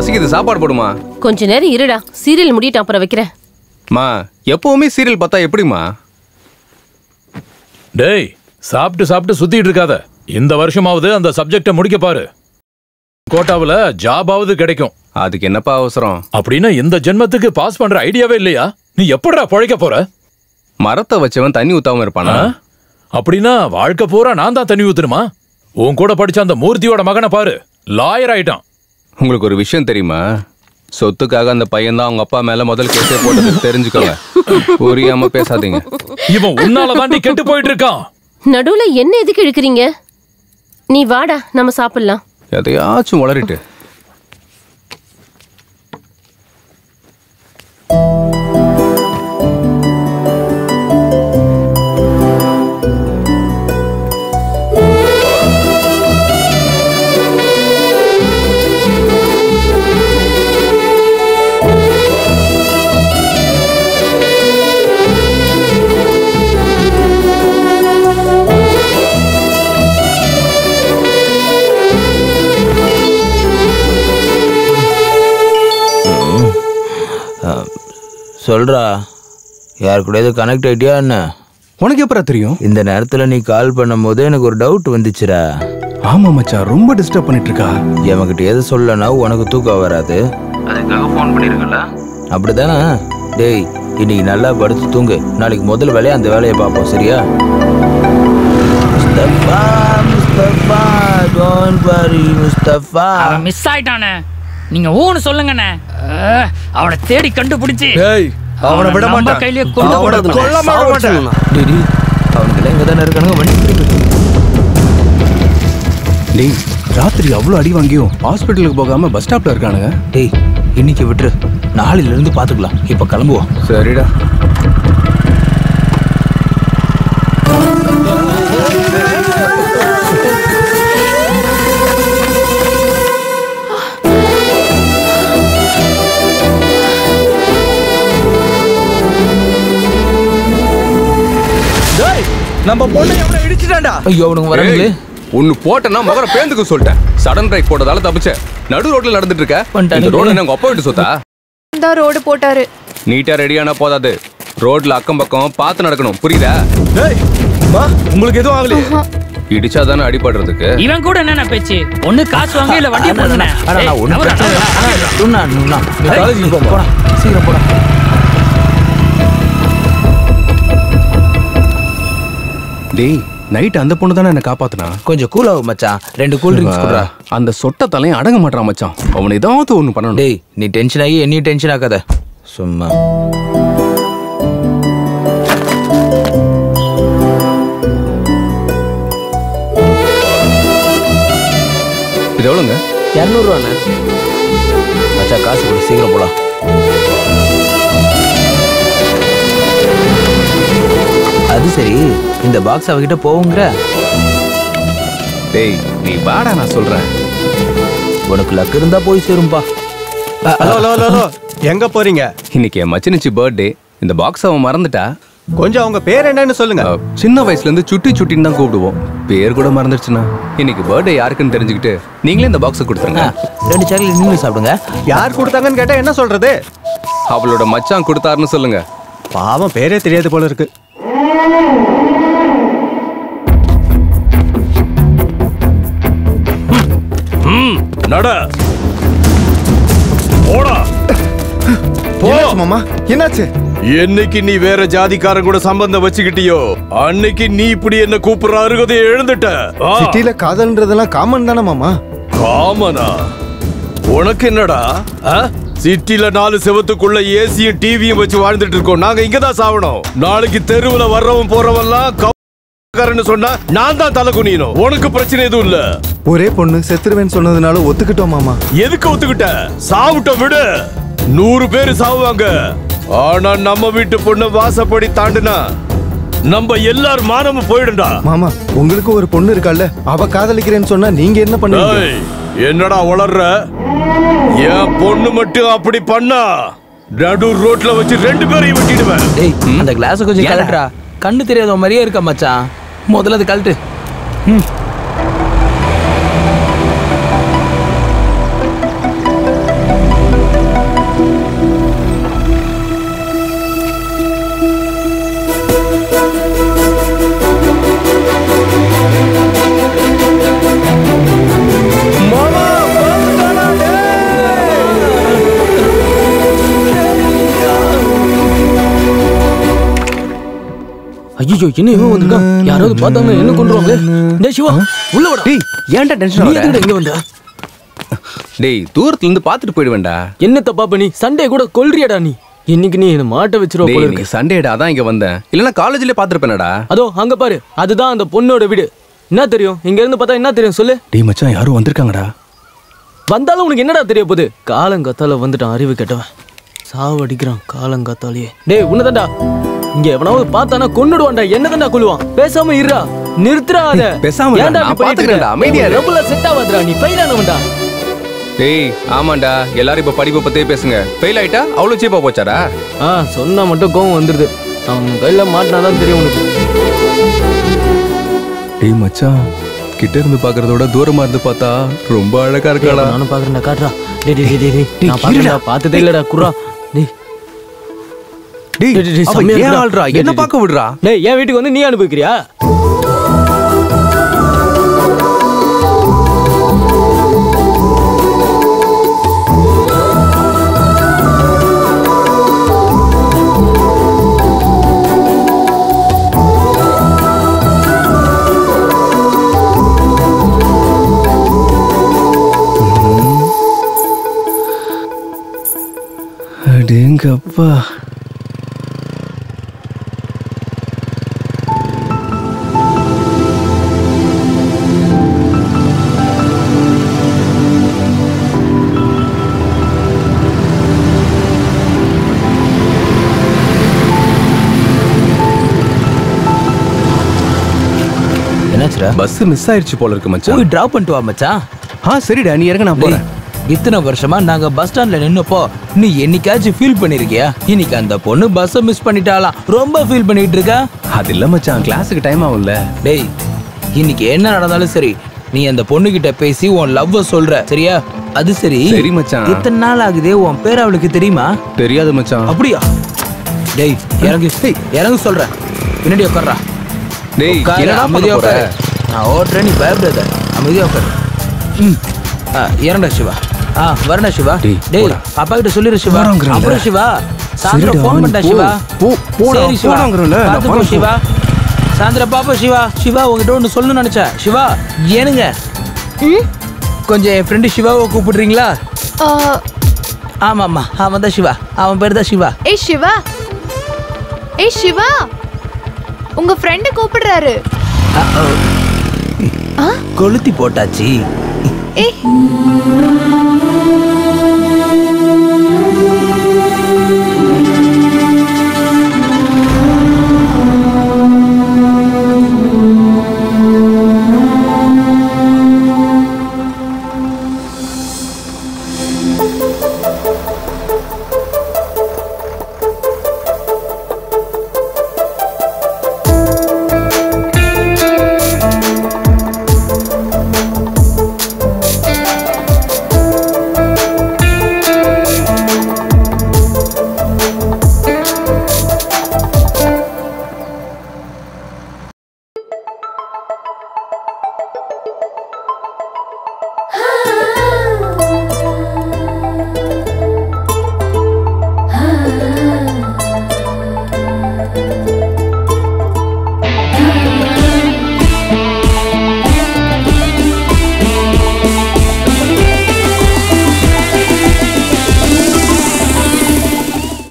பசிக்குது, சாப்பாடு போடுமா. கொஞ்ச நேரம் இருடா, சீரியல் முடிட்டு அப்புறம் வைக்கிறேன். மா எப்பவுமே சீரியல் பார்த்தா எப்படிமா? டேய், சாப்பிட்டு சாப்பிட்டு சுத்திட்டு இருக்காத. இந்த வருஷமாவது அந்த சப்ஜெக்ட முடிக்க பாரு. கோட்டாவுல ஜாபாவது கிடைக்கும். அதுக்கு என்னப்பா அவசரம்? அப்படின்னா இந்த ஜென்மத்துக்கு பாஸ் பண்ற ஐடியாவே இல்லையா? நீ எப்படிடா பழைக்க போற? மரத்தை வச்சவன் தண்ணி ஊத்தாம இருப்பானா? அப்படின்னா வாழ்க்கை பூரா நான் தான் தண்ணி ஊத்துணுமா? உன் கூட படிச்ச அந்த மூர்த்தியோட மகனை பாரு, லாயர் ஆயிட்டான். உங்களுக்கு ஒரு விஷயம் தெரியுமா? சொத்துக்காக அந்த பையன் தான் அவங்க அப்பா மேல முதல் கேஸே போட்டது, தெரிஞ்சுக்கோங்க. புரியாம பேசாதீங்க. இவன் உன்னாலதான் நீ கெட்டு போயிட்டு இருக்கான். நடுவுல என்ன எதுக்கு இழுக்கிறீங்க? நீ வாடா, நம்ம சாப்பிடலாம். எதையாச்சும் வளரிட்டு. சொல்றா, யார் கூட எது கனெக்ட் ஆயிட்டியா என்ன? உனக்கு எப்பரா தெரியும்? இந்த நேரத்துல நீ கால் பண்ணும் போது எனக்கு ஒரு டவுட் வந்துச்சுரா. ஆமா மச்சான், ரொம்ப டிஸ்டர்ப் பண்ணிட்டு இருக்கா. எவங்கிட்ட எது சொல்லனா உனக்கு தூக்கம் வராது, அதுக்காக ஃபோன் பண்ணிருக்கல. அப்படிதானே? டேய், இன்னைக்கு நல்லா படுத்து தூங்கு. நாளைக்கு முதல் வேலையை அந்த வேலையை பார்ப்போம், சரியா? Mustafa Mustafa don't worry Mustafa. அவன் மிஸ் ஆயிட்டானே, நீங்க ஊன்னு சொல்லுங்கண்ணே. அவனை தேடி கண்டுபிடிச்சு அவனை விட மாட்டான், கையிலே கொல்ல மாட்டான். டேய், அவனுக்கு இங்க தானே இருக்கானுங்க, வண்டி. டேய், ராத்திரி அவ்வளோ அடி வாங்கியும் ஹாஸ்பிட்டலுக்கு போகாம பஸ் ஸ்டாப்ல இருக்கானுங்க. டேய், இன்னைக்கு விட்டுரு, நாளையில இருந்து பாத்துக்கலாம். இப்ப கிளம்புவோம். சரிடா. நம்ம பொண்ணை எவனை இடிச்சிட்டான்டா. ஐயோ, அவனுங்க வராங்களே. ஒன்னு போட்டனா மகர பேந்துக்கு சொல்லிட்டேன். Sudden brake போட்டதால தப்பிச்ச. நடு ரோட்ல நடந்துட்டு இருக்க. இந்த ரோடு என்ன உங்க அப்பா வீட்டு சொத்தா? இந்த ரோடு போட்டாரு. நீட்டா ரெடியானா போதாது. ரோட்ல அக்கம் பக்கம் பார்த்து நடக்கணும், புரியுதா? டேய், மா உங்களுக்கு எதுவும் ஆகலையே? இடிச்சாதானே அடிபடுறதுக்கு. இவன் கூட என்ன பேச்சு? ஒண்ணு காசு வாங்க இல்ல வண்டியை போடுங்க. நான் ஒண்ணு பிரச்சனை இல்ல. காலேஜ் போடா, சீக்கிரம் போடா. டேய், நைட் அந்த பொண்ணு தானே என்ன காப்பாத்துனா. கொஞ்சம் கூல் ஆகும் மச்சான், 2 கூல் ட்ரிங்க்ஸ் குடுறா. அந்த சொட்ட தலையும் அடங்க மாட்டான் மச்சான். அவன் ஏதாவது ஒண்ணு பண்ணணும். டேய், நீ டென்ஷன் ஆகி என்னையும் டென்ஷன் ஆக்காத சும்மா. இது எவ்வளோங்க? 200 ரூபாண்ணே. மச்சா, காசு கொடு, சீக்கிரம் போலாம். அது சரி, இந்த பாக்ஸ் அவகிட்ட போவுங்கிற? டேய், நீ வாடா, நான் சொல்றேன். உனக்கு லக் இருந்தா போய் சேரும்பா. ஹலோ, எங்க போறீங்க? இன்னைக்கு என் மச்சினிச்சி பர்த்டே. இந்த பாக்ஸ் அவன் மறந்துட்டா. கொஞ்சம் அவங்க பேர் என்னன்னு சொல்லுங்க. சின்ன வயசுல இருந்து சுட்டி சுட்டின்னு தான் கூப்பிடுவோம். பேர் கூட மறந்துடுச்சுன்னா. இன்னைக்கு பர்த்டே யாருக்குன்னு தெரிஞ்சுக்கிட்டு நீங்களே இந்த பாக்ஸை கொடுத்துருங்க. 2 சாக்லேட் நீங்க சாப்பிடுங்க. யார் கொடுத்தாங்கன்னு கேட்டா என்ன சொல்றது? அவளோட மச்சான் கொடுத்தாருன்னு சொல்லுங்க. பாவம், பேரே தெரியாது போல இருக்கு. நட போடா. மாமா, என்னாச்சு? என்னைக்கு நீ வேற ஜாதிக்காரன் கூட சம்பந்தம் வச்சுக்கிட்டியோ அன்னைக்கு நீ இப்படி என்ன கூப்பிடுற அருகதை எழுந்துட்ட. சிட்டில காதல்ன்றதெல்லாம் காமன் தானே மாமா? காமனா? உனக்கு என்னடா? சிட்டில 4 செவத்துக்குள்ள ஏசியும் டிவியும் வச்சு வாழ்ந்துட்டு இருக்கோம். நாங்க இங்கதான் சாவணும். நாளைக்கு தெருவுல வர்றவன் போறவெல்லாம் சொன்னா நான் தான் தலை குனியணும். உனக்கு பிரச்சனை எதுவும் இல்ல. ஒரே பொண்ணு செத்துருவேன்னு சொன்னதுனால ஒத்துக்கிட்டோம் மாமா. எதுக்கு ஒத்துக்கிட்ட? சாவிட்ட விடு. 100 பேரு சாவுவாங்க. ஆனா நம்ம வீட்டு பொண்ணு வாசப்படி தாண்டுனா நம்ம எல்லாரும் மானமும் போயிடும்டா. மாமா, உங்களுக்கு ஒரு பொண்ணு இருக்கால, அவ காதலிக்கிறேன்னு சொன்னா நீங்க என்ன பண்ணுவீங்க? என்னடா வளர்ற? என் பொண்ணு மட்டும் அப்படி பண்ணா நடு ரோட்ல வச்சு 2 பேரையும் வெட்டிடுவேன். டேய், அந்த கிளாஸ் கொஞ்சம் கழட்டுடா. கண்ணு தெரியாத மாதிரியே இருக்க மச்சான். முதல்ல அது கழட்டு. ஐயோ என்ன இவன் வந்திருக்கான்? யாராவது பார்த்தாங்க என்ன கொண்டுருவாங்க? டேய் சிவா உள்ள வாடா. டேய் ஏன்டா டென்ஷன் நீ ஆகுற? எதுக்குடா இங்க வந்த? டேய் தூரத்துல இருந்து பாத்துட்டு போயிடுவேன்டா. என்ன தப்பா பண்ணி சண்டே கூட கொல்றியாடா நீ? இன்னைக்கு நீ என்ன மாட்ட வச்சிருவ போல டேய் இருக்கு. நீ சண்டேடா அதான் இங்க வந்தேன். இல்லனா காலேஜ்லயே பாத்துறப்பேனடா. அதோ அங்க பாரு, அதுதான் அந்த பொண்ணோட வீடு. என்ன தெரியும்? இங்க இருந்து பார்த்தா என்ன தெரியும் சொல்லு? டேய் மச்சான் யாரோ வந்திருக்காங்கடா. வந்தாலும் உனக்கு என்னடா தெரிய போகுது? காலங்காத்தால வந்துட்டான் அறிவு கெட்டவன். சாவடிக்கிறான் காலங்காத்தாலேயே. டேய் உன்னதான்டா இங்க எவனாவது பார்த்தானா கொன்னுடுவான்டா. என்னதான்டா கொல்லுவான்? பேசாம இருடா. நிறுத்துறா அத. பேசாம ஏன்டா நான் இப்படி பாத்துக்கறேன்டா. அமைதியா இரு. ரபுல செட் ஆவாதடா. நீ ஃபெயில் ஆனவன்டா. டேய் ஆமாண்டா எல்லாரும் இப்ப படிப்பை பத்தியே பேசுங்க. ஃபெயில் ஆயிட்டா அவ்வளவு சீப்பா போச்சாடா? சொன்னா மட்டும் கோவம் வந்துருது. அவன் கையில மாட்டினாதான் தெரியும் உனக்கு. டேய் மச்சான் கிட்ட இருந்து பாக்குறதோட தூரமா இருந்து பார்த்தா ரொம்ப அழகா இருக்காடா. நானும் பாக்குறேன்டா. காட்டுறா. டேய் டேய் டேய் டேய் நான் பாக்குறேன்டா. பார்த்ததே இல்லடா குர்ரா. டேய் டேய் அவன் ஏன் ஆள்றா? என்ன பார்க்க விடுறா? டேய் என் வீட்டுக்கு வந்து நீ அனுப்பிக்கிறியா? அடேங்கப்பா. என்னாச்சுடா? பஸ் மிஸ் ஆயிடுச்சு போல இருக்கு மச்சான். போய் டிராப் பண்ணிட்டு வா மச்சான். சரிடா நீ இறங்க நான் போறேன். இத்தனை வருஷமா நாங்க பஸ் ஸ்டாண்ட்ல நின்னப்போ நீ என்னைக்காச்சும் ஃபீல் பண்ணிருக்கியா? இன்னைக்கு அந்த பொண்ணு பஸ் மிஸ் பண்ணிட்டாலாம். ரொம்ப ஃபீல் பண்ணிட்டு இருக்கா? அது இல்ல மச்சான் கிளாஸுக்கு டைம் ஆகும்ல. டேய் இன்னைக்கு என்ன நடந்தாலும் சரி நீ அந்த பொண்ணு கிட்ட பேசி உன் லவ்வ சொல்ற சரியா? அது சரி. சரி மச்சான். இத்தனை நாள் ஆகுதே உன் பேர் அவளுக்கு தெரியுமா? தெரியாது மச்சான். அப்படியா? டேய் இறங்கு இறங்கு சொல்றேன். பின்னாடி உட்கார்றா. டேய் என்னடா அமைதியா உட்காரு. நான் ஓட்டுறேன் நீ பயப்படாத. அமைதியா உட்காரு. இறண்டா சிவா. வரண்டா சிவா. டேய் அப்பா கிட்ட சொல்லிரு சிவா. அப்புறம் சிவா சாந்திரா ஃபோன் பண்ணா சிவா. சரி சிவா பார்த்து போ சிவா. சாந்திரா பாப்பா சிவா. சிவா உங்ககிட்ட ஒன்று சொல்லணும்னு நினைச்சேன். சிவா ஏனுங்க கொஞ்சம் என் ஃப்ரெண்டு சிவாவை கூப்பிடுறீங்களா? ஆமாம்மா அவன் தான் சிவா. அவன் பேர் தான் சிவா. ஏய் சிவா. ஏய் சிவா உங்க ஃப்ரெண்ட் கூப்பிடுறாரு. கொளுத்தி போட்டாச்சு. ஏய்